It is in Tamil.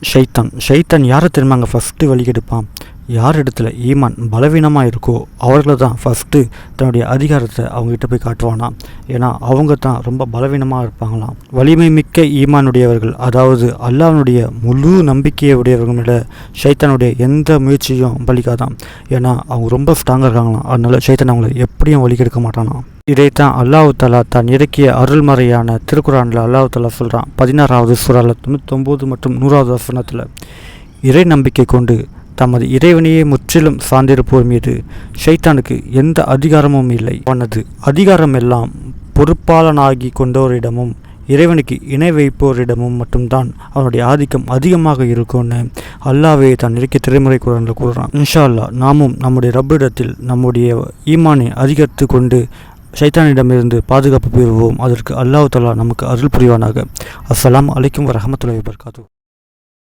ஷைத்தான் யாரை தெரியுமாங்க ஃபஸ்ட்டு வழிகெடுப்பான்? யார் இடத்துல ஈமான் பலவீனமாக இருக்கோ அவர்களை தான் ஃபஸ்ட்டு தன்னுடைய அதிகாரத்தை அவங்ககிட்ட போய் காட்டுவானா. ஏன்னா அவங்க தான் ரொம்ப பலவீனமாக இருப்பாங்களாம். வலிமை மிக்க ஈமானுடையவர்கள், அதாவது அல்லாஹ்வுடைய முழு நம்பிக்கையை உடையவர்களோட ஷைத்தானுடைய எந்த முயற்சியும் பலிக்காதான். ஏன்னா அவங்க ரொம்ப ஸ்ட்ராங்காக இருக்காங்களாம். அதனால ஷைத்தான் அவங்களை எப்படியும் வழிகெடுக்க மாட்டானாம். இதைத்தான் அல்லாஹ் தஆலா தான் இறக்கிய அருள்மறையான திருக்குர்ஆனில் அல்லாஹ் தஆலா சொல்கிறான். 16வது சூறால 99 மற்றும் 100வது வசனத்தில், இறை நம்பிக்கை கொண்டு தமது இறைவனையே முற்றிலும் சார்ந்திருப்போர் மீது ஷைத்தானுக்கு எந்த அதிகாரமும் இல்லை. அவனது அதிகாரம் எல்லாம் பொறுப்பாளனாகி கொண்டோரிடமும் இறைவனுக்கு இணை வைப்போரிடமும் மட்டும்தான் அவனுடைய ஆதிக்கம் அதிகமாக இருக்கும்னு அல்லாஹ்வே தான் இறக்கிய திருமறை குர்ஆனில் கூறுறான். இன்ஷா அல்லாஹ் நாமும் நம்முடைய ரப்பிடத்தில் நம்முடைய ஈமானை அதிகரித்து கொண்டு ஷைத்தானிடமிருந்து பாதுகாப்பு பெறுவோம். அதற்கு அல்லாஹ் தஆலா நமக்கு அருள் புரிவானாக. அஸ்ஸலாமு அலைக்கும் வரஹ்மத்துல்லாஹி வபரகாத்துஹு.